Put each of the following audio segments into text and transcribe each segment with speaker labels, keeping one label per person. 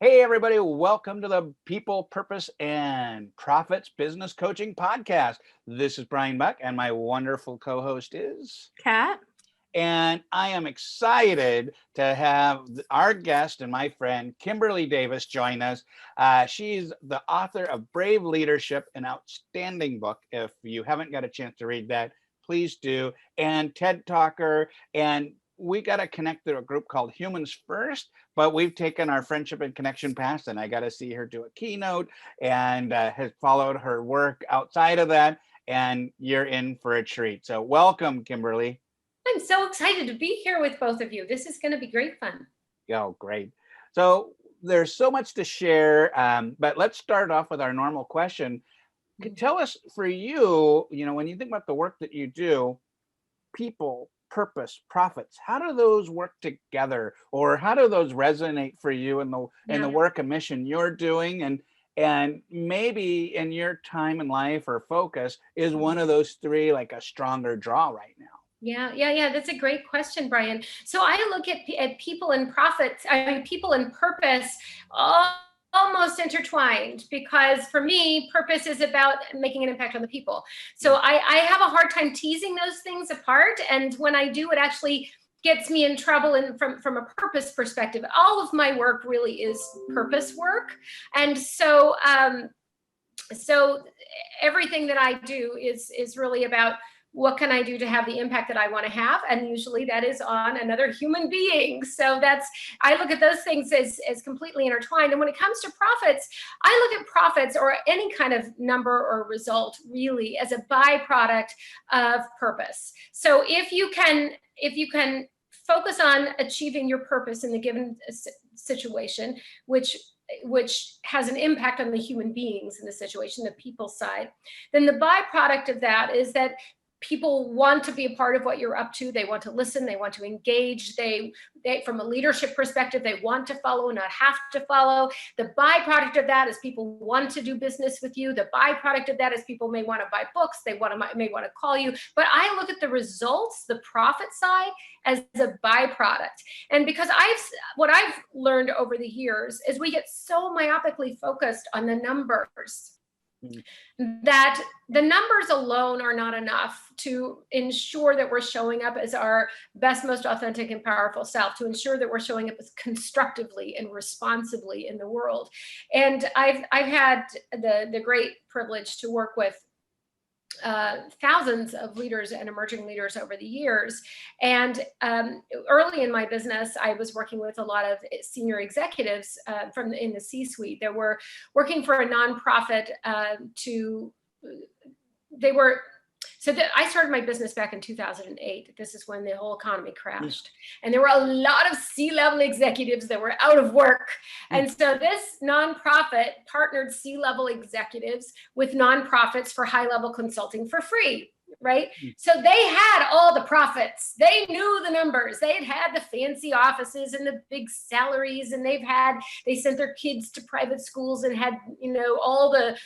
Speaker 1: Hey, everybody, welcome to the People, Purpose, and Profits Business Coaching Podcast. This is Brian Buck, and my wonderful co-host is
Speaker 2: Kat.
Speaker 1: And I am excited to have our guest and my friend, Kimberly Davis, join us. She's the author of Brave Leadership, an outstanding book. If you haven't got a chance to read that, please do. And TED Talker. And we got to connect to a group called Humans First, but we've taken our friendship and connection past, and I got to see her do a keynote and has followed her work outside of that. And you're in for a treat. So welcome, Kimberly.
Speaker 2: I'm so excited to be here with both of you. This is going to be great fun.
Speaker 1: Oh, great. So there's so much to share, but let's start off with our normal question. Tell us, for you, when you think about the work that you do, people, purpose, profits, how do those work together, or how do those resonate for you in the work and mission you're doing? And maybe in your time in life or focus, is one of those three like a stronger draw right now?
Speaker 2: Yeah. That's a great question, Brian. So I look at people and profits, people and purpose, almost intertwined, because for me, purpose is about making an impact on the people. So I have a hard time teasing those things apart. And when I do, it actually gets me in trouble. And from a purpose perspective, all of my work really is purpose work. And so everything that I do is really about what can I do to have the impact that I want to have? And usually that is on another human being. So I look at those things as completely intertwined. And when it comes to profits, I look at profits or any kind of number or result really as a byproduct of purpose. So if you can focus on achieving your purpose in the given situation, which has an impact on the human beings in the situation, the people side, then the byproduct of that is that people want to be a part of what you're up to. They want to listen. They want to engage. They from a leadership perspective, they want to follow, not have to follow. The byproduct of that is people want to do business with you. The byproduct of that is people may want to buy books. May want to call you. But I look at the results, the profit side, as a byproduct. And because what I've learned over the years is we get so myopically focused on the numbers that the numbers alone are not enough to ensure that we're showing up as our best, most authentic and powerful self, to ensure that we're showing up as constructively and responsibly in the world. And I've had the great privilege to work with thousands of leaders and emerging leaders over the years. And early in my business, I was working with a lot of senior executives in the C-suite that were working for a nonprofit I started my business back in 2008. This is when the whole economy crashed. And there were a lot of C-level executives that were out of work. And so this nonprofit partnered C-level executives with nonprofits for high-level consulting for free, right? So they had all the profits. They knew the numbers. They had the fancy offices and the big salaries, and they sent their kids to private schools and had, all the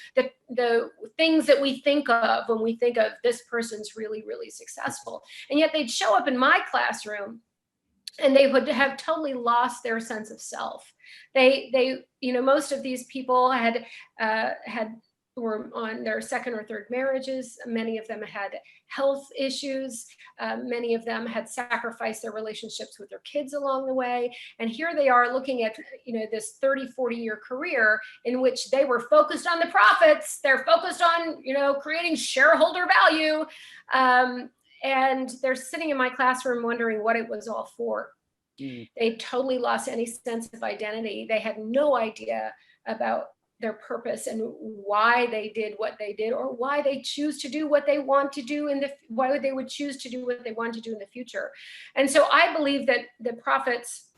Speaker 2: things that we think of when we think of this person's really, really successful. And yet they'd show up in my classroom and they would have totally lost their sense of self. Most of these people were on their second or third marriages. Many of them had health issues. Many of them had sacrificed their relationships with their kids along the way. And here they are looking at, this 30, 40-year career in which they were focused on the profits. They're focused on, creating shareholder value. And they're sitting in my classroom wondering what it was all for. They totally lost any sense of identity. They had no idea about their purpose and why they did what they did, or why they choose to do what they want to do why they would choose to do what they want to do in the future. And so I believe that the profits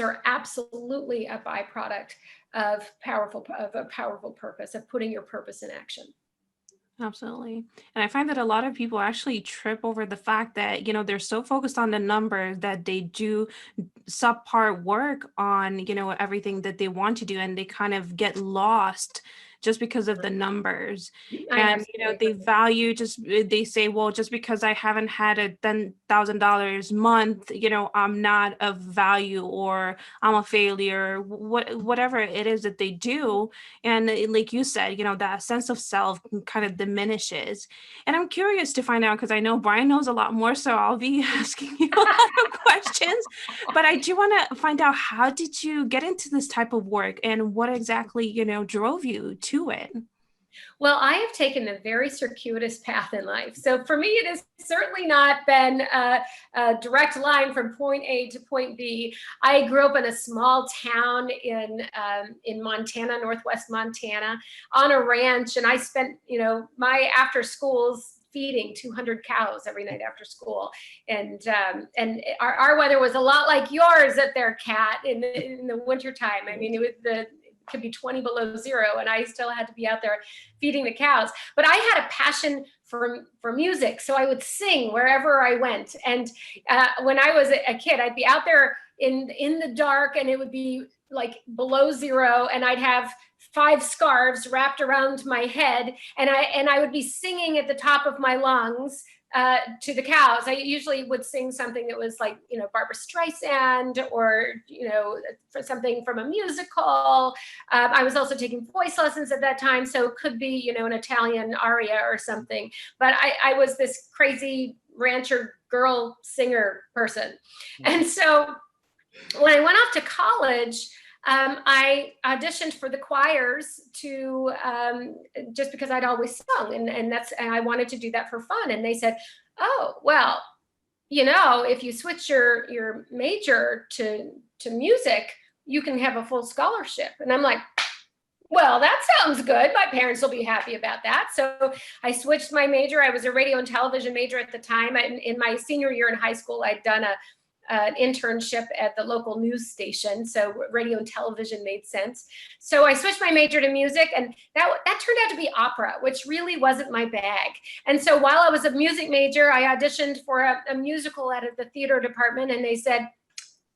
Speaker 2: are absolutely a byproduct of a powerful purpose, of putting your purpose in action.
Speaker 3: Absolutely. And I find that a lot of people actually trip over the fact that, they're so focused on the numbers that they do subpar work on, everything that they want to do. And they kind of get lost just because of the numbers.
Speaker 2: I
Speaker 3: And they
Speaker 2: absolutely
Speaker 3: value, just they say, well, just because I haven't had a $10,000 month, I'm not of value, or I'm a failure, whatever it is that they do. And like you said, that sense of self kind of diminishes. And I'm curious to find out, because I know Brian knows a lot more, so I'll be asking you a lot of questions. But I do want to find out, how did you get into this type of work, and what exactly, drove you to it?
Speaker 2: Well, I have taken a very circuitous path in life. So for me, it has certainly not been a direct line from point A to point B. I grew up in a small town in Montana, Northwest Montana, on a ranch, and I spent, my after schools feeding 200 cows every night after school, and our weather was a lot like yours up there, Kat, in the wintertime. I mean, it could be 20 below zero, and I still had to be out there feeding the cows. But I had a passion for music, so I would sing wherever I went. And when I was a kid, I'd be out there in the dark, and it would be like below zero, and I'd have 5 scarves wrapped around my head, and I would be singing at the top of my lungs to the cows. I usually would sing something that was like, Barbara Streisand, or, for something from a musical. I was also taking voice lessons at that time, so it could be, an Italian aria or something. But I was this crazy rancher girl singer person. And so when I went off to college, I auditioned for the choirs to just because I'd always sung, and I wanted to do that for fun. And they said, "Oh, well, if you switch your major to music, you can have a full scholarship." And I'm like, "Well, that sounds good. My parents will be happy about that." So I switched my major. I was a radio and television major at the time. In my senior year in high school, I'd done an internship at the local news station, so radio and television made sense. So I switched my major to music, and that turned out to be opera, which really wasn't my bag. And so while I was a music major, I auditioned for a musical out of the theater department, and they said,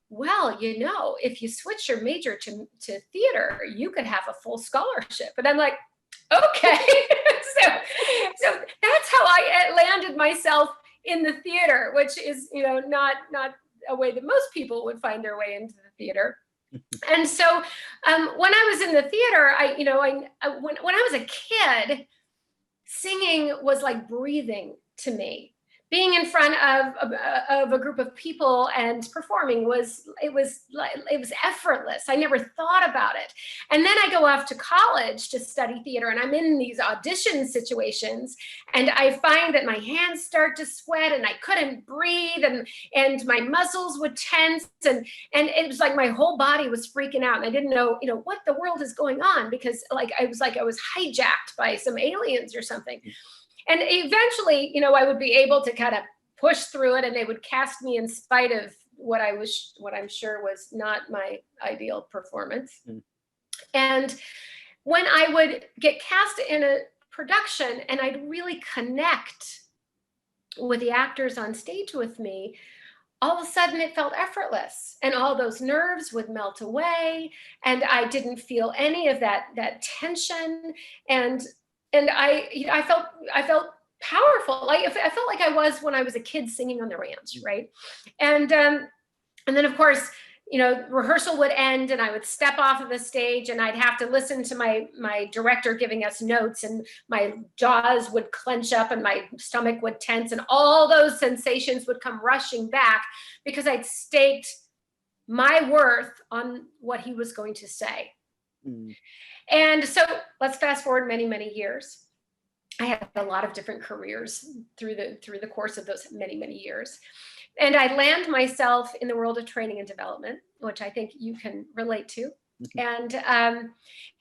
Speaker 2: "Well, if you switch your major to theater, you could have a full scholarship." And I'm like, "Okay." so that's how I landed myself in the theater, which is, not a way that most people would find their way into the theater. And so when I was in the theater, when I was a kid, singing was like breathing to me. Being in front of a group of people and performing was effortless. I never thought about it. And then I go off to college to study theater, and I'm in these audition situations, and I find that my hands start to sweat, and I couldn't breathe, and my muscles would tense, and it was like my whole body was freaking out, and I didn't know what the world is going on, because I was hijacked by some aliens or something. And eventually, I would be able to kind of push through it, and they would cast me in spite of what I'm sure was not my ideal performance. And when I would get cast in a production and I'd really connect with the actors on stage with me, all of a sudden it felt effortless, and all those nerves would melt away, and I didn't feel any of that tension. And I felt powerful. I felt like I was when I was a kid singing on the ranch, right? And then of course, rehearsal would end, and I would step off of the stage, and I'd have to listen to my director giving us notes, and my jaws would clench up, and my stomach would tense, and all those sensations would come rushing back, because I'd staked my worth on what he was going to say. And so let's fast forward many, many years. I had a lot of different careers through the course of those many, many years. And I land myself in the world of training and development, which I think you can relate to. And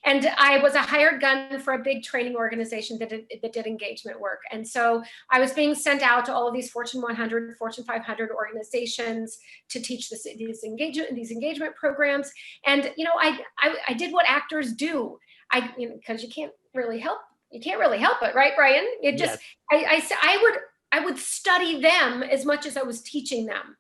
Speaker 2: I was a hired gun for a big training organization that did engagement work. And so I was being sent out to all of these Fortune 100, Fortune 500 organizations to teach these engagement programs. And I did what actors do. Because you can't really help it, right, Brian? It just yes. I would study them as much as I was teaching them,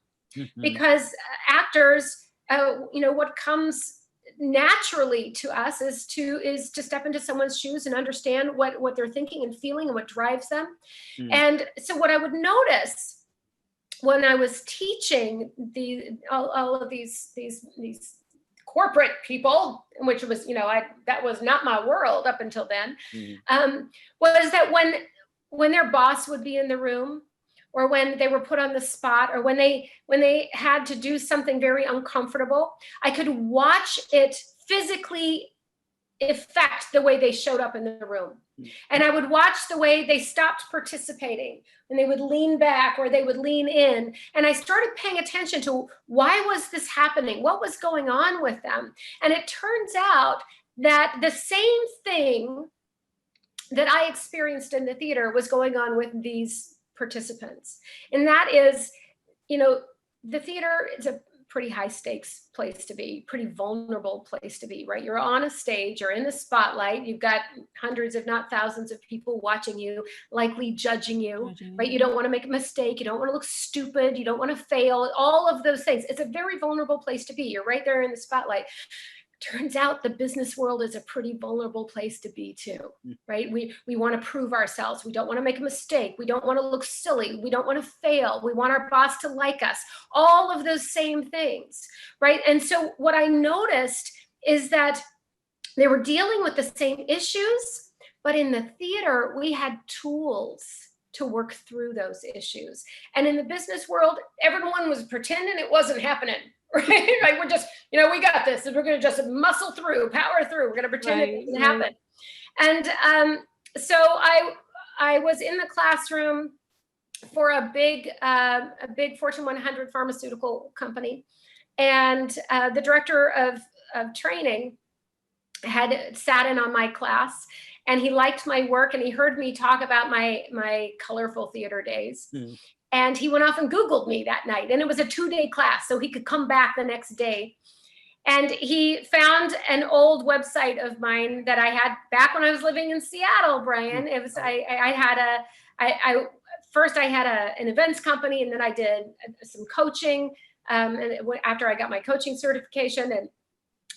Speaker 2: because actors, what comes naturally to us is to step into someone's shoes and understand what they're thinking and feeling and what drives them. And so what I would notice when I was teaching all of these corporate people, which was, that was not my world up until then, was that when their boss would be in the room, or when they were put on the spot, or when they had to do something very uncomfortable, I could watch it physically affect the way they showed up in the room. And I would watch the way they stopped participating, and they would lean back or they would lean in. And I started paying attention to, why was this happening? What was going on with them? And it turns out that the same thing that I experienced in the theater was going on with these participants. And that is, the theater is a pretty high stakes place to be, pretty vulnerable place to be, right? You're on a stage, you're in the spotlight, you've got hundreds, if not thousands of people watching you, likely judging you, right? You don't want to make a mistake, you don't want to look stupid, you don't want to fail, all of those things. It's a very vulnerable place to be. You're right there in the spotlight. Turns out the business world is a pretty vulnerable place to be too, right? We want to prove ourselves. We don't want to make a mistake. We don't want to look silly. We don't want to fail. We want our boss to like us. All of those same things, right? And so what I noticed is that they were dealing with the same issues, but in the theater, we had tools to work through those issues. And in the business world, everyone was pretending it wasn't happening. Right? Like, we're just, we got this, and we're going to just muscle through, power through. We're going to pretend it didn't happen. And so I was in the classroom for a big Fortune 100 pharmaceutical company, and the director of training had sat in on my class, and he liked my work, and he heard me talk about my colorful theater days. And he went off and Googled me that night. And it was a 2-day class, so he could come back the next day. And he found an old website of mine that I had back when I was living in Seattle, Brian. It was, first I had an events company, and then I did some coaching after I got my coaching certification. And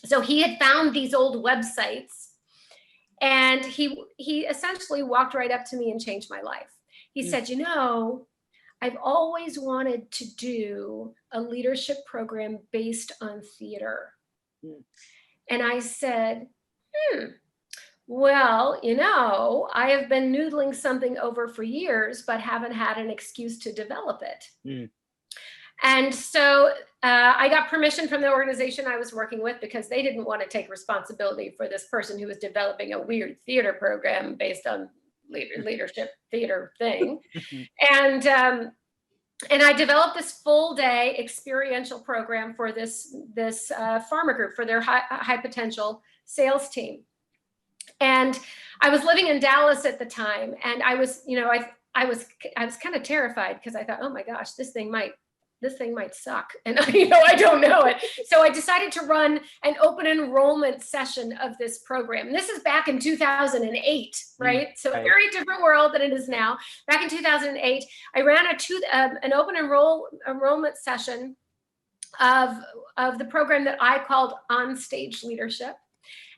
Speaker 2: so he had found these old websites, and he essentially walked right up to me and changed my life. He said, I've always wanted to do a leadership program based on theater. And I said, well, I have been noodling something over for years, but haven't had an excuse to develop it. And so I got permission from the organization I was working with, because they didn't want to take responsibility for this person who was developing a weird theater program based on leadership theater thing. And I developed this full day experiential program for this pharma group, for their high potential sales team. And I was living in Dallas at the time, and I was kind of terrified, because I thought, oh my gosh, this thing might suck. And I don't know it. So I decided to run an open enrollment session of this program. And this is back in 2008, right? So a very different world than it is now. Back in 2008, I ran an open enrollment session of the program that I called On-Stage Leadership.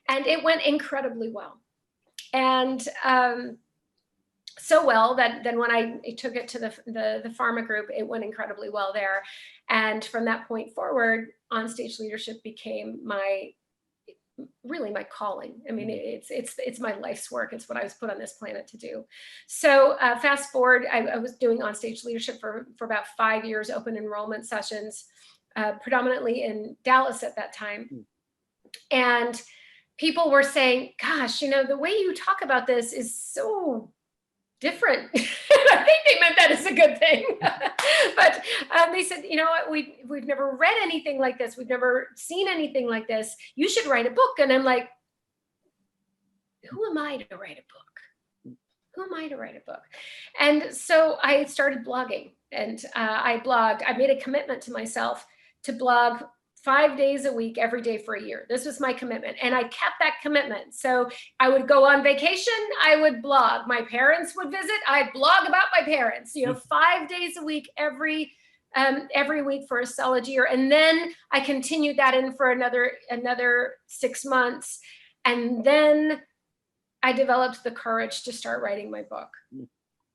Speaker 2: And it went incredibly well. And so well that then when I took it to the pharma group, it went incredibly well there. And from that point forward, on-stage leadership became really my calling. I mean, it's my life's work. It's what I was put on this planet to do. So fast forward, I was doing on-stage leadership for about 5 years, open enrollment sessions, predominantly in Dallas at that time. And people were saying, gosh, the way you talk about this is so different. I think they meant that as a good thing. But they said, you know what, we've never read anything like this. We've never seen anything like this. You should write a book. And I'm like, who am I to write a book? Who am I to write a book? And so I started blogging, and I blogged. I made a commitment to myself to blog 5 days a week, every day for a year. This was my commitment. And I kept that commitment. So I would go on vacation, I would blog. My parents would visit, I'd blog about my parents, 5 days a week, every every week for a solid year. And then I continued that in for another 6 months. And then I developed the courage to start writing my book.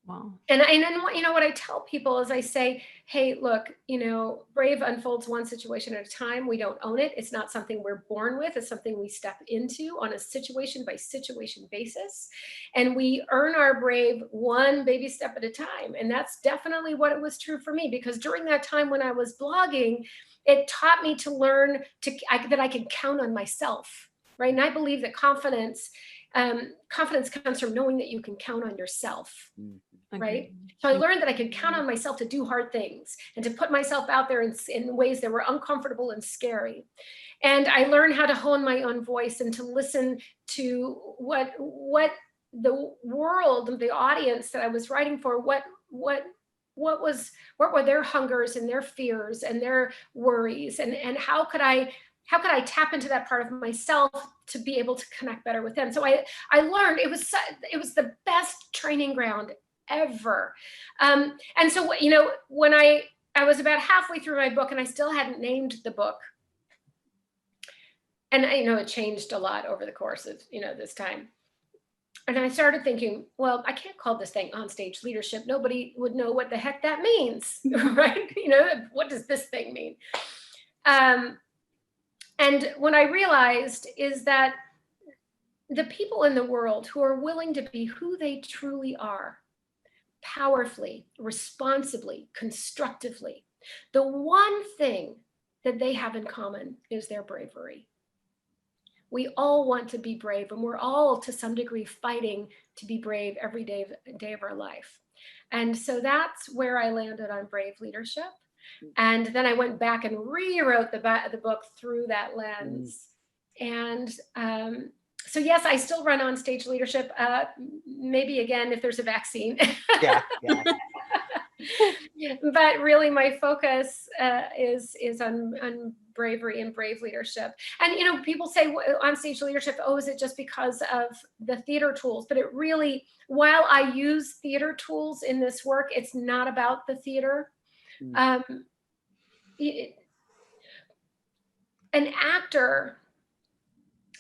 Speaker 3: Wow.
Speaker 2: And then, you know, what I tell people is I say, hey, look, you know, Brave unfolds one situation at a time. We don't own it. It's not something we're born with. It's something we step into on a situation by situation basis. And we earn our Brave one baby step at a time. And that's definitely what it was true for me, because during that time when I was blogging, it taught me to learn that I can count on myself, right? And I believe that confidence comes from knowing that you can count on yourself. Right? So I learned that I could count on myself to do hard things and to put myself out there in ways that were uncomfortable and scary. And I learned how to hone my own voice and to listen to what the world, the audience that I was writing for, what were their hungers and their fears and their worries, and how could I tap into that part of myself to be able to connect better with them. So I learned it was the best training ground ever. And so, you know, when I was about halfway through my book and I still hadn't named the book. And I know it changed a lot over the course of, you know, this time. And I started thinking, well, I can't call this thing on-stage leadership. Nobody would know what the heck that means, right? You know, what does this thing mean? And what I realized is that the people in the world who are willing to be who they truly are, powerfully, responsibly, constructively, the one thing that they have in common is their bravery. We all want to be brave, and we're all to some degree fighting to be brave every day of our life. And so that's where I landed on Brave Leadership. And then I went back and rewrote the book through that lens. And so yes, I still run on stage leadership. Maybe again, if there's a vaccine.
Speaker 1: Yeah.
Speaker 2: But really, my focus is on bravery and brave leadership. And you know, people say on stage leadership, oh, is it just because of the theater tools? But it really, while I use theater tools in this work, it's not about the theater. An actor,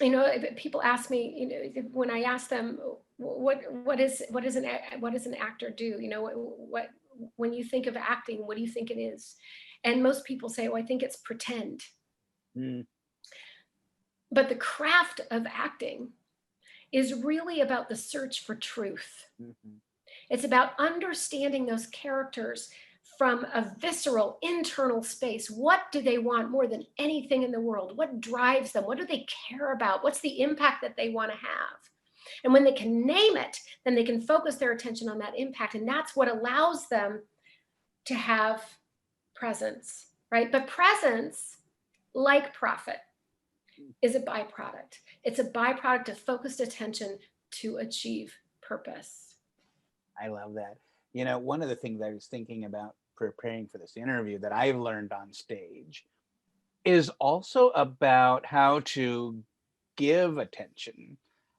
Speaker 2: you know, people ask me, you know, when I ask them, what does an actor do? You know, what when you think of acting, what do you think it is? And most people say, oh, I think it's pretend. But the craft of acting is really about the search for truth. It's about understanding those characters from a visceral internal space. What do they want more than anything in the world? What drives them? What do they care about? What's the impact that they want to have? And when they can name it, then they can focus their attention on that impact. And that's what allows them to have presence, right? But presence, like profit, is a byproduct. It's a byproduct of focused attention to achieve purpose.
Speaker 1: I love that. You know, one of the things I was thinking about preparing for this interview that I've learned on stage is also about how to give attention.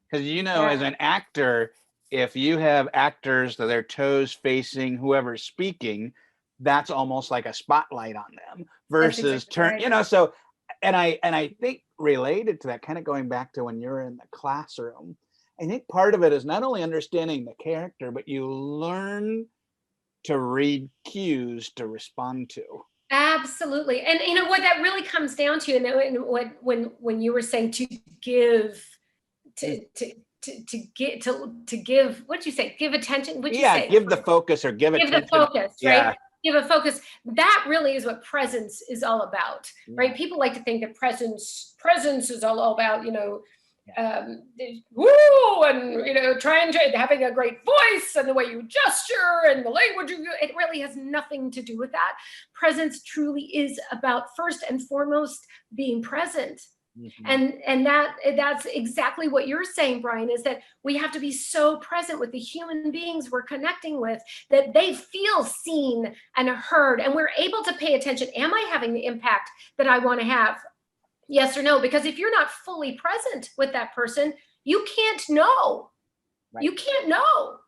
Speaker 1: Because, you know, as an actor, if you have actors that their toes facing whoever's speaking, that's almost like a spotlight on them versus you know, so, and I think related to that, kind of going back to when you're in the classroom, I think part of it is not only understanding the character, but you learn to read cues to respond to.
Speaker 2: Absolutely. And you know what that really comes down to, and when you were saying to give, to give, what'd you say? Give attention? What'd you say?
Speaker 1: Give the focus or give attention.
Speaker 2: Give the focus, right? Give a focus. That really is what presence is all about, right? People like to think that presence is all about, you know, woo, and you know, having a great voice and the way you gesture and the language it really has nothing to do with that. Presence truly is about first and foremost being present. And that's exactly what you're saying, Brian, is that we have to be so present with the human beings we're connecting with that they feel seen and heard, and we're able to pay attention. Am I having the impact that I want to have? Yes or no? Because if you're not fully present with that person, you can't know. Right. You can't know.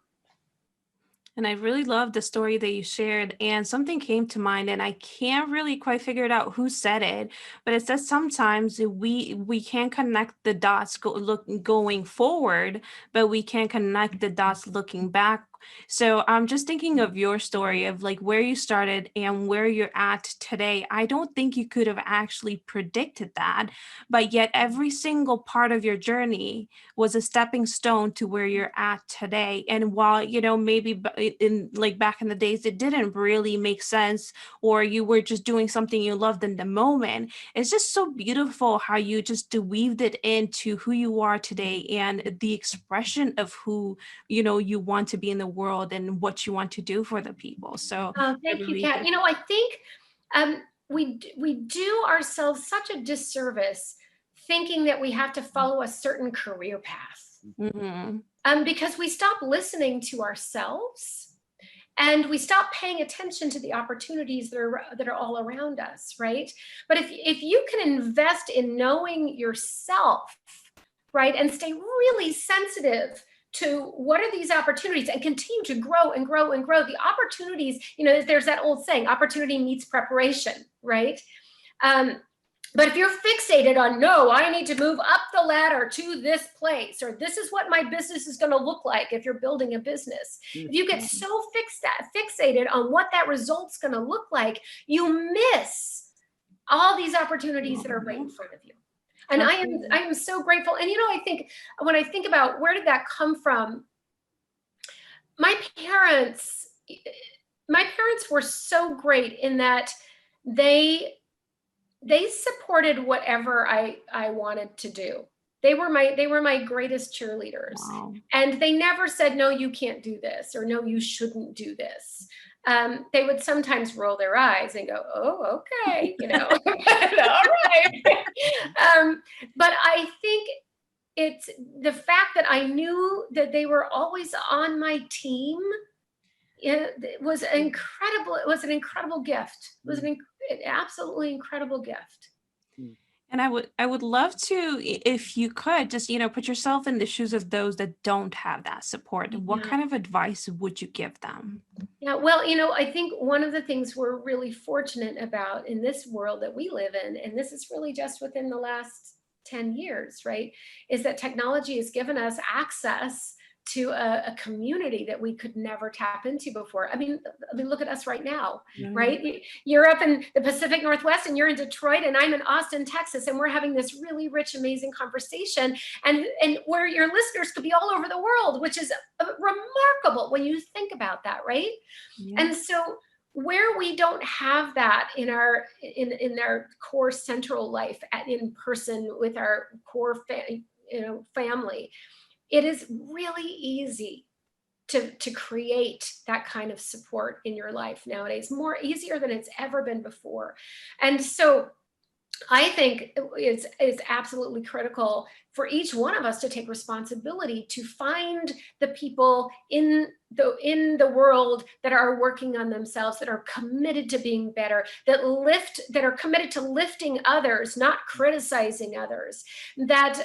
Speaker 3: And I really love the story that you shared. And something came to mind, and I can't really quite figure it out who said it, but it says sometimes we can connect the dots going forward, but we can't connect the dots looking back. So I'm just thinking of your story of like where you started and where you're at today. I don't think you could have actually predicted that, but yet every single part of your journey was a stepping stone to where you're at today. And while, maybe in like back in the days, it didn't really make sense, or you were just doing something you loved in the moment, it's just so beautiful how you just weaved it into who you are today and the expression of who, you want to be in the world and what you want to do for the people. So
Speaker 2: Oh,
Speaker 3: I
Speaker 2: thank you,
Speaker 3: really
Speaker 2: Kat.
Speaker 3: think,
Speaker 2: I think we do ourselves such a disservice thinking that we have to follow a certain career path,
Speaker 3: mhm.
Speaker 2: because we stop listening to ourselves and we stop paying attention to the opportunities that are all around us, right? But if you can invest in knowing yourself, right, and stay really sensitive to what are these opportunities and continue to grow and grow and grow the opportunities, there's that old saying, opportunity meets preparation, right? But if you're fixated on, no, I need to move up the ladder to this place, or this is what my business is going to look like if you're building a business. If you get so fixated on what that result's going to look like, you miss all these opportunities that are right in front of you. And I am so grateful. And I think when I think about where did that come from, my parents were so great in that they supported whatever I wanted to do. They were my greatest cheerleaders.
Speaker 3: Wow.
Speaker 2: And they never said, no, you can't do this, or no, you shouldn't do this. They would sometimes roll their eyes and go, oh, okay, all right. But I think it's the fact that I knew that they were always on my team. It was incredible. It was an incredible gift. It was an absolutely incredible gift.
Speaker 3: And I would love to, if you could, just, put yourself in the shoes of those that don't have that support. What kind of advice would you give them?
Speaker 2: Yeah, well, I think one of the things we're really fortunate about in this world that we live in, and this is really just within the last 10 years, right, is that technology has given us access to a community that we could never tap into before. I mean, look at us right now, right? You're up in the Pacific Northwest and you're in Detroit and I'm in Austin, Texas, and we're having this really rich, amazing conversation, and where your listeners could be all over the world, which is remarkable when you think about that, right? Yeah. And so where we don't have that in our core central life in person with our core family, it is really easy to create that kind of support in your life nowadays, more easier than it's ever been before. And so I think it's absolutely critical for each one of us to take responsibility to find the people in the world that are working on themselves, that are committed to being better, that are committed to lifting others, not criticizing others, that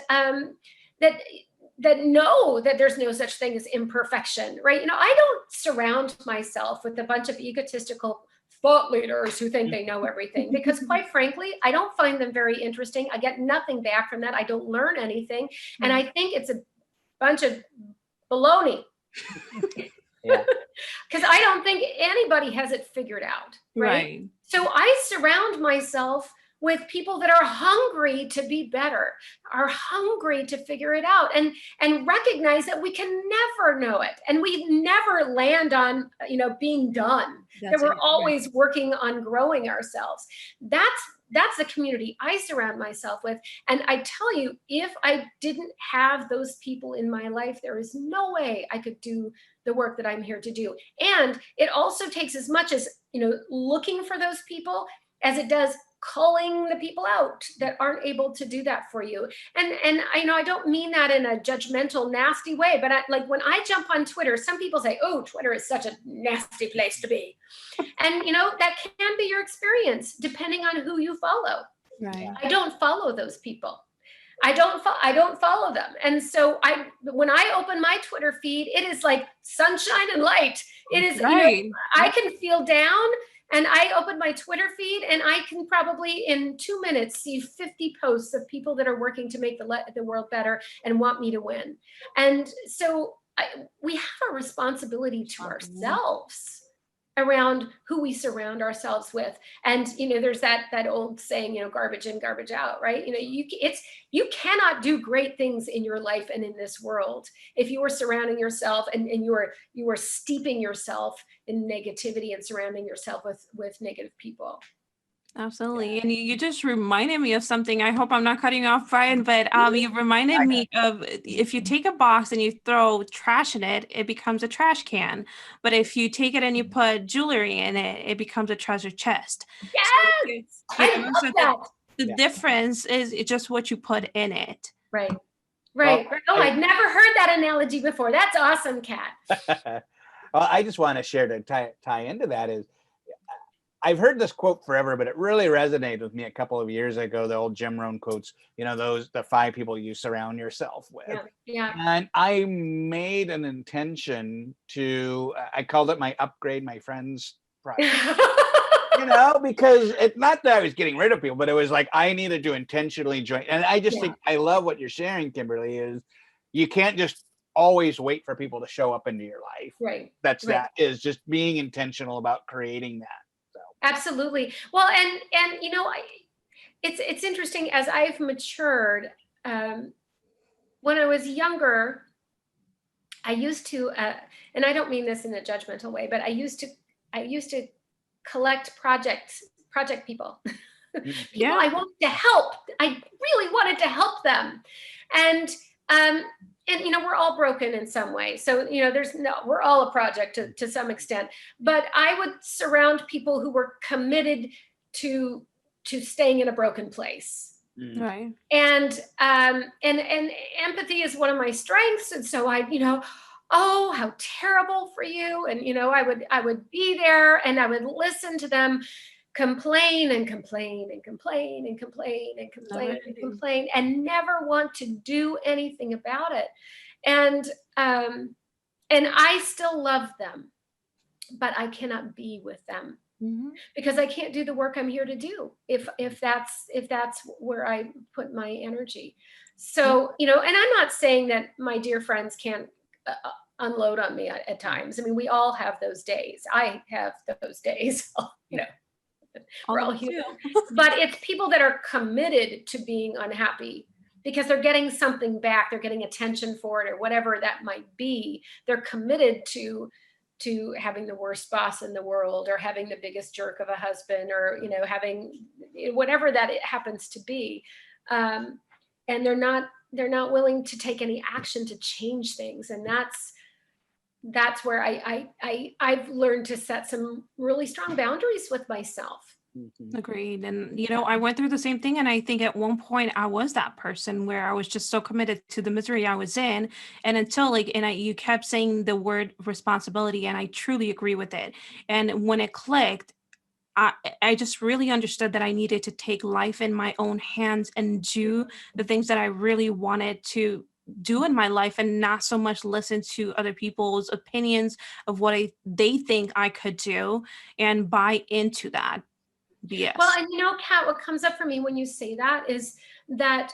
Speaker 2: know that there's no such thing as imperfection, right? I don't surround myself with a bunch of egotistical thought leaders who think they know everything, because quite frankly, I don't find them very interesting. I get nothing back from that. I don't learn anything. And I think it's a bunch of baloney.
Speaker 1: Yeah.
Speaker 2: Because I don't think anybody has it figured out, right? So I surround myself with people that are hungry to be better, are hungry to figure it out, and recognize that we can never know it, and we never land on being done. That we're always working on growing ourselves. That's the community I surround myself with. And I tell you, if I didn't have those people in my life, there is no way I could do the work that I'm here to do. And it also takes as much as looking for those people as it does calling the people out that aren't able to do that for you. And I don't mean that in a judgmental, nasty way, but like when I jump on Twitter, some people say, oh, Twitter is such a nasty place to be. And that can be your experience depending on who you follow. Right. I don't follow those people. I don't follow them. And so when I open my Twitter feed, it is like sunshine and light. It is,
Speaker 3: Right.
Speaker 2: I can feel down and I open my Twitter feed and I can probably in 2 minutes see 50 posts of people that are working to make the world better and want me to win. And so we have a responsibility to ourselves around who we surround ourselves with. And there's that old saying, garbage in, garbage out, right? You cannot do great things in your life and in this world if you are surrounding yourself and you are steeping yourself in negativity and surrounding yourself with negative people.
Speaker 3: Absolutely. And you just reminded me of something. I hope I'm not cutting you off, Brian, but you reminded me of, if you take a box and you throw trash in it, it becomes a trash can. But if you take it and you put jewelry in it, it becomes a treasure chest.
Speaker 2: Yes, I love that.
Speaker 3: The difference is just what you put in it.
Speaker 2: Right. Well, I'd never heard that analogy before. That's awesome, Kat.
Speaker 1: Well, I just want to share to tie into that is, I've heard this quote forever, but it really resonated with me a couple of years ago. The old Jim Rohn quotes, the 5 people you surround yourself with.
Speaker 2: Yeah.
Speaker 1: And I made an intention I called it my Upgrade My Friends project. Because it's not that I was getting rid of people, but it was like I needed to intentionally join. And I just think I love what you're sharing, Kimberly, is you can't just always wait for people to show up into your life.
Speaker 2: Right.
Speaker 1: That is just being intentional about creating that.
Speaker 2: Absolutely. Well, and it's interesting as I've matured. When I was younger, I used to, and I don't mean this in a judgmental way, but I used to collect project people. People I wanted to help. I really wanted to help them, and we're all broken in some way. So, we're all a project to some extent, but I would surround people who were committed to staying in a broken place.
Speaker 3: Right.
Speaker 2: And empathy is one of my strengths. And so oh, how terrible for you. And, I would be there and I would listen to them complain and complain and complain and complain and complain and complain and never want to do anything about it. And I still love them, but I cannot be with them because I can't do the work I'm here to do if that's where I put my energy. So, and I'm not saying that my dear friends can't unload on me at times. I mean, we all have those days. I have those days, we're all human. But it's people that are committed to being unhappy because they're getting something back. They're getting attention for it or whatever that might be. They're committed to having the worst boss in the world or having the biggest jerk of a husband or, having whatever that it happens to be. And they're not willing to take any action to change things. And that's where I've learned to set some really strong boundaries with myself.
Speaker 3: Agreed. And, I went through the same thing. And I think at one point I was that person where I was just so committed to the misery I was in. And until you kept saying the word responsibility, and I truly agree with it. And when it clicked, I just really understood that I needed to take life in my own hands and do the things that I really wanted to do in my life and not so much listen to other people's opinions of what they think I could do and buy into that BS.
Speaker 2: Well, and Kat, what comes up for me when you say that is that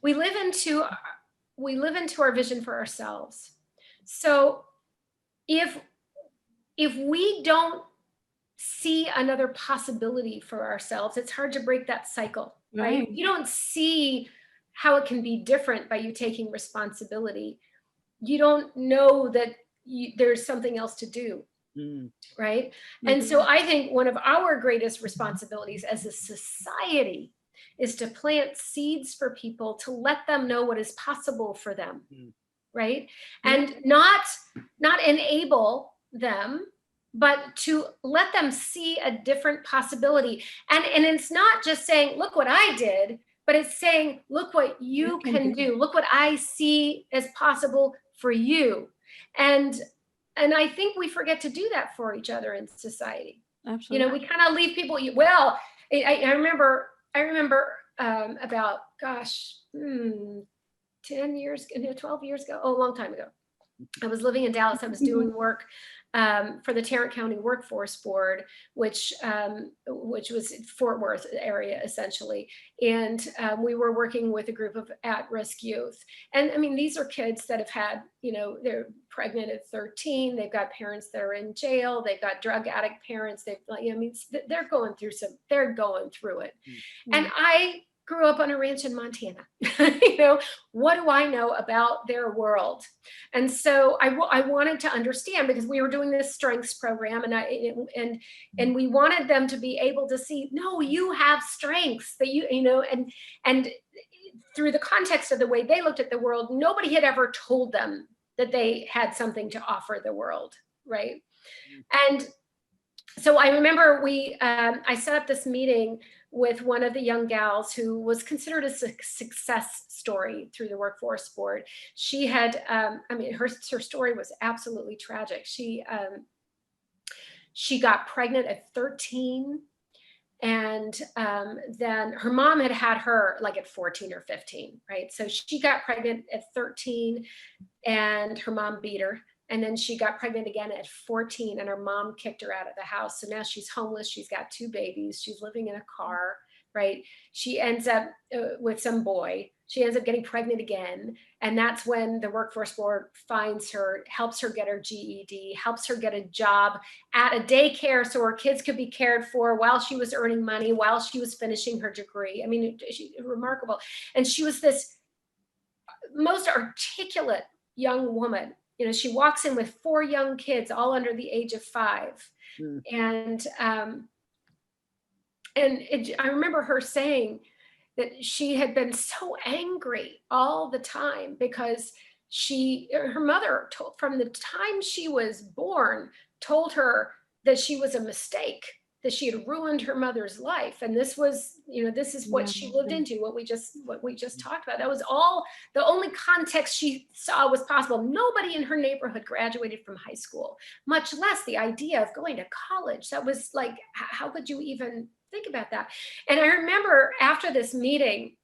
Speaker 2: we live into our vision for ourselves. So if we don't see another possibility for ourselves, it's hard to break that cycle, right? You don't see how it can be different by you taking responsibility. You don't know that there's something else to do. Right. And so I think one of our greatest responsibilities as a society is to plant seeds for people to let them know what is possible for them. Right. And not enable them, but to let them see a different possibility. And it's not just saying, look what I did, but it's saying, look what you can do. Look what I see as possible for you. And I think we forget to do that for each other in society.
Speaker 3: Absolutely.
Speaker 2: We kind of leave people. Well, I remember about 10 years, 12 years ago. Oh, a long time ago. I was living in Dallas. I was doing work for the Tarrant County Workforce Board, which was Fort Worth area essentially, and we were working with a group of at-risk youth. And I mean, these are kids that have had, they're pregnant at 13. They've got parents that are in jail. They've got drug addict parents. They're going through it.
Speaker 3: Mm-hmm.
Speaker 2: And I grew up on a ranch in Montana. What do I know about their world? And so I wanted to understand, because we were doing this strengths program, and we wanted them to be able to see, no, you have strengths that and through the context of the way they looked at the world, nobody had ever told them that they had something to offer the world, right? And so I remember I set up this meeting with one of the young gals who was considered a success story through the Workforce Board. She had, her story was absolutely tragic. She got pregnant at 13, and then her mom had her like at 14 or 15, right? So she got pregnant at 13, and her mom beat her. And then she got pregnant again at 14, and her mom kicked her out of the house. So now she's homeless. She's got 2 babies. She's living in a car, right? She ends up with some boy. She ends up getting pregnant again. And that's when the Workforce Board finds her, helps her get her GED, helps her get a job at a daycare so her kids could be cared for while she was earning money, while she was finishing her degree. I mean, remarkable. And she was this most articulate young woman. She walks in with 4 young kids, all under the age of 5. And I remember her saying that she had been so angry all the time because her mother from the time she was born, told her that she was a mistake, that she had ruined her mother's life. And this was, this is what she lived into, what we just talked about. That was all, the only context she saw was possible. Nobody in her neighborhood graduated from high school, much less the idea of going to college. That was like, how could you even think about that? And I remember after this meeting,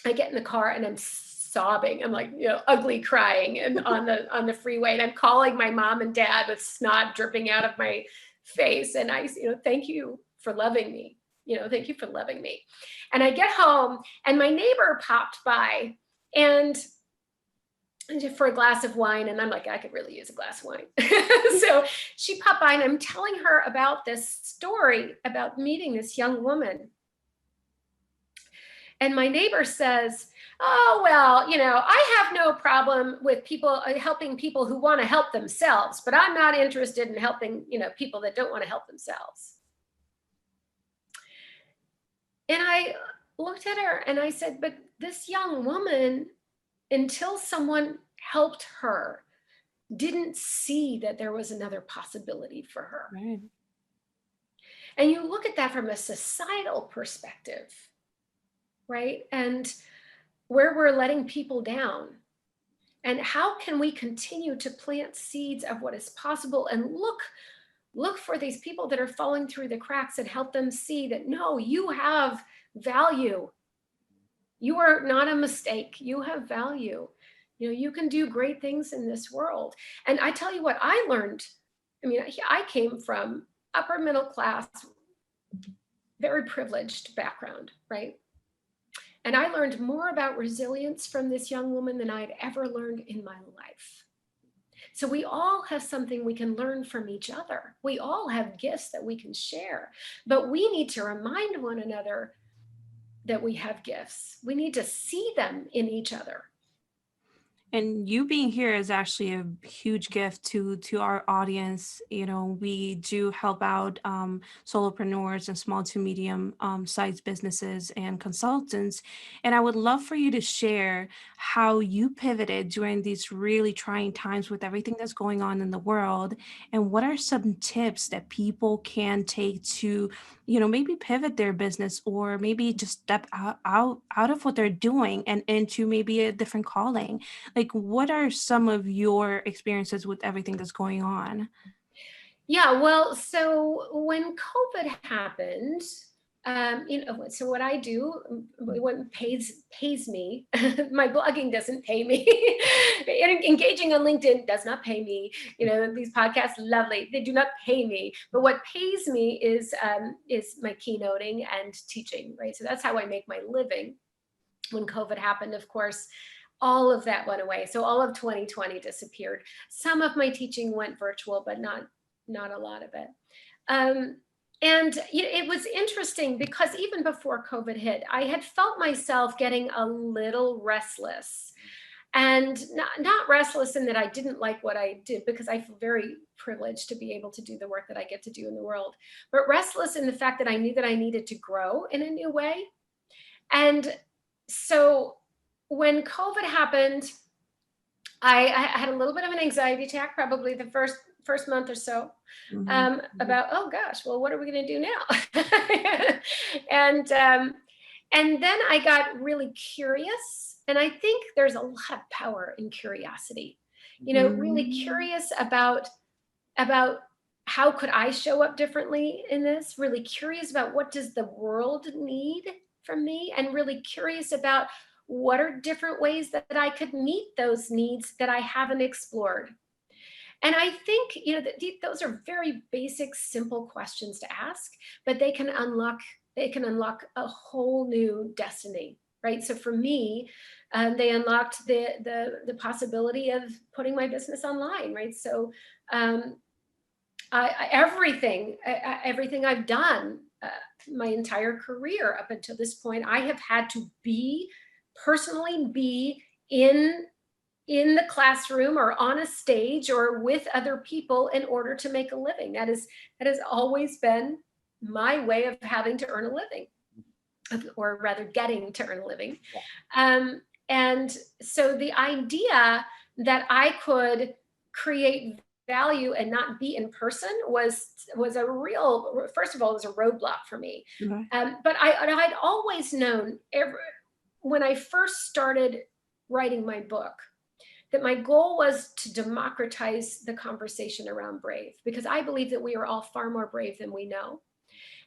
Speaker 2: I get in the car and I'm sobbing. I'm like, ugly crying and on the freeway. And I'm calling my mom and dad with snot dripping out of my face. And I, thank you for loving me. Thank you for loving me. And I get home and my neighbor popped by and for a glass of wine. And I'm like, I could really use a glass of wine. So she popped by and I'm telling her about this story about meeting this young woman. And my neighbor says, oh, well, I have no problem with people helping people who want to help themselves, but I'm not interested in helping, people that don't want to help themselves. And I looked at her and I said, but this young woman, until someone helped her, didn't see that there was another possibility for her.
Speaker 3: Right.
Speaker 2: And you look at that from a societal perspective, right? And where we're letting people down. And how can we continue to plant seeds of what is possible and look for these people that are falling through the cracks and help them see that, no, you have value. You are not a mistake. You have value. You can do great things in this world. And I tell you what, I learned, I came from upper middle class, very privileged background, right? And I learned more about resilience from this young woman than I'd ever learned in my life. So we all have something we can learn from each other. We all have gifts that we can share, but we need to remind one another that we have gifts. We need to see them in each other.
Speaker 3: And you being here is actually a huge gift to our audience. We do help out solopreneurs and small to medium sized businesses and consultants. And I would love for you to share how you pivoted during these really trying times with everything that's going on in the world. And what are some tips that people can take to, maybe pivot their business or maybe just step out of what they're doing and into maybe a different calling? Like, what are some of your experiences with everything that's going on?
Speaker 2: Yeah, well, so when COVID happened, So what I do, what pays me, my blogging doesn't pay me. Engaging on LinkedIn does not pay me. These podcasts, lovely, they do not pay me. But what pays me is my keynoting and teaching, right? So that's how I make my living. When COVID happened, of course, all of that went away. So all of 2020 disappeared. Some of my teaching went virtual, but not a lot of it. And it was interesting because even before COVID hit, I had felt myself getting a little restless, and not restless in that I didn't like what I did, because I feel very privileged to be able to do the work that I get to do in the world, but restless in the fact that I knew that I needed to grow in a new way. And so when COVID happened, I had a little bit of an anxiety attack, probably the first month or so, about, oh gosh, well, what are we going to do now? And then I got really curious, and I think there's a lot of power in curiosity. Really curious about how could I show up differently in this? Really curious about what does the world need from me, and really curious about what are different ways that I could meet those needs that I haven't explored. And I think, that those are very basic, simple questions to ask, but they can unlock a whole new destiny, right? So for me, they unlocked the possibility of putting my business online, right? So everything I've done, my entire career up until this point, I have had to personally be in the classroom or on a stage or with other people in order to make a living. That has always been my way of having to earn a living, or rather getting to earn a living. Yeah. And so the idea that I could create value and not be in person was a real, first of all, it was a roadblock for me. Mm-hmm. But I'd always known, when I first started writing my book, that my goal was to democratize the conversation around brave, because I believe that we are all far more brave than we know.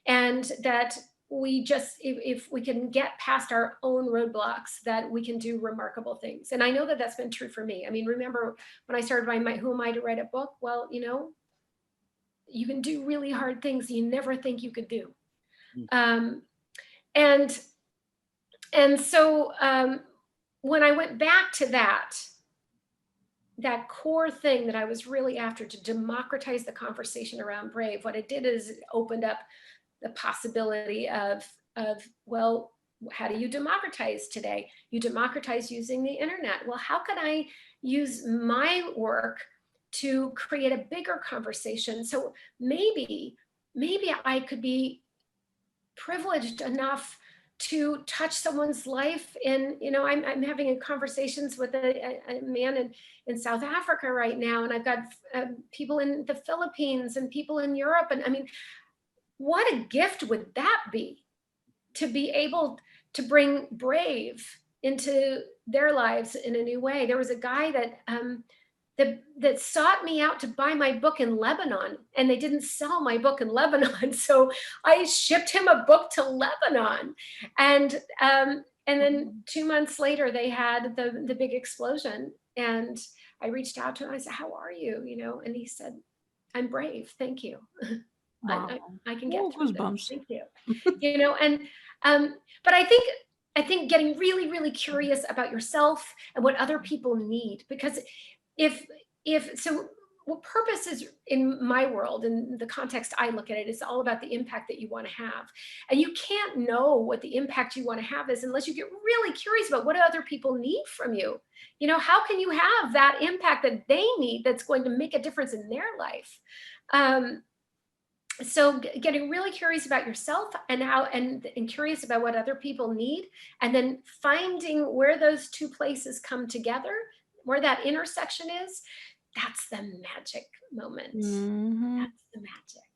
Speaker 2: And that we just, if we can get past our own roadblocks, that we can do remarkable things. And I know that that's been true for me. I mean, remember when I started writing Who Am I to Write a Book? Well, you can do really hard things you never think you could do. And so when I went back to that core thing that I was really after, to democratize the conversation around brave, what it did is it opened up the possibility of, well, how do you democratize today? You democratize using the internet. Well, how can I use my work to create a bigger conversation? So maybe I could be privileged enough to touch someone's life in, I'm having conversations with a man in South Africa right now, and I've got people in the Philippines and people in Europe. And I mean, what a gift would that be, to be able to bring brave into their lives in a new way. There was a guy that sought me out to buy my book in Lebanon, and they didn't sell my book in Lebanon. So I shipped him a book to Lebanon. And then 2 months later, they had the big explosion. And I reached out to him. I said, "How are you?" And he said, "I'm brave. Thank you. Wow. I can get through this. Thank you." But I think getting really, really curious about yourself and what other people need, because what purpose is in my world, in the context I look at it, is all about the impact that you want to have. And you can't know what the impact you want to have is unless you get really curious about what other people need from you. How can you have that impact that they need that's going to make a difference in their life? So getting really curious about yourself and curious about what other people need, and then finding where those two places come together, where that intersection is, that's the magic moment. Mm-hmm. That's the magic.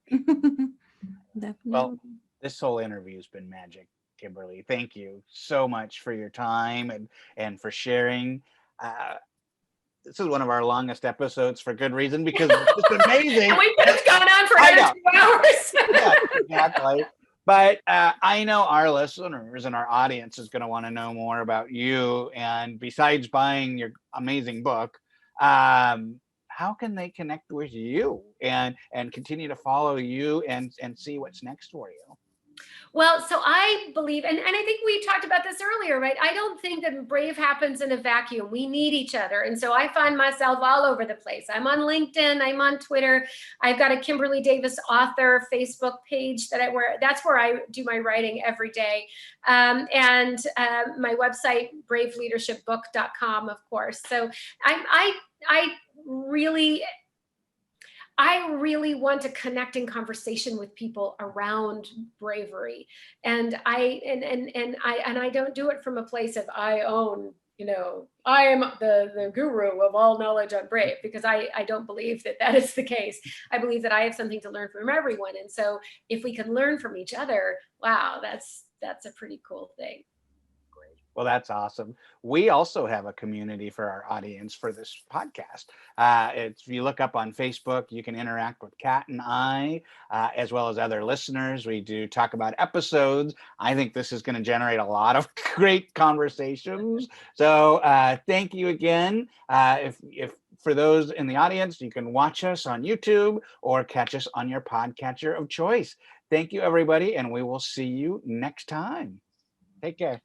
Speaker 1: Definitely. Well, this whole interview has been magic, Kimberly. Thank you so much for your time and for sharing. This is one of our longest episodes, for good reason, because it's just amazing.
Speaker 2: And we could have gone on for another 2 hours.
Speaker 1: Yeah, exactly. But I know our listeners and our audience is going to want to know more about you. And besides buying your amazing book, how can they connect with you and continue to follow you and see what's next for you?
Speaker 2: Well, so I believe, and I think we talked about this earlier, right? I don't think that Brave happens in a vacuum. We need each other. And so I find myself all over the place. I'm on LinkedIn, I'm on Twitter. I've got a Kimberly Davis author Facebook page that's where I do my writing every day. And my website, braveleadershipbook.com, of course. So I really want to connect in conversation with people around bravery. And I don't do it from a place of I own, I am the guru of all knowledge on Brave, because I don't believe that is the case. I believe that I have something to learn from everyone. And so if we can learn from each other, wow, that's a pretty cool thing.
Speaker 1: Well, that's awesome. We also have a community for our audience for this podcast. If you look up on Facebook, you can interact with Kat and I, as well as other listeners. We do talk about episodes. I think this is going to generate a lot of great conversations. So thank you again. If for those in the audience, you can watch us on YouTube or catch us on your podcatcher of choice. Thank you, everybody, and we will see you next time. Take care.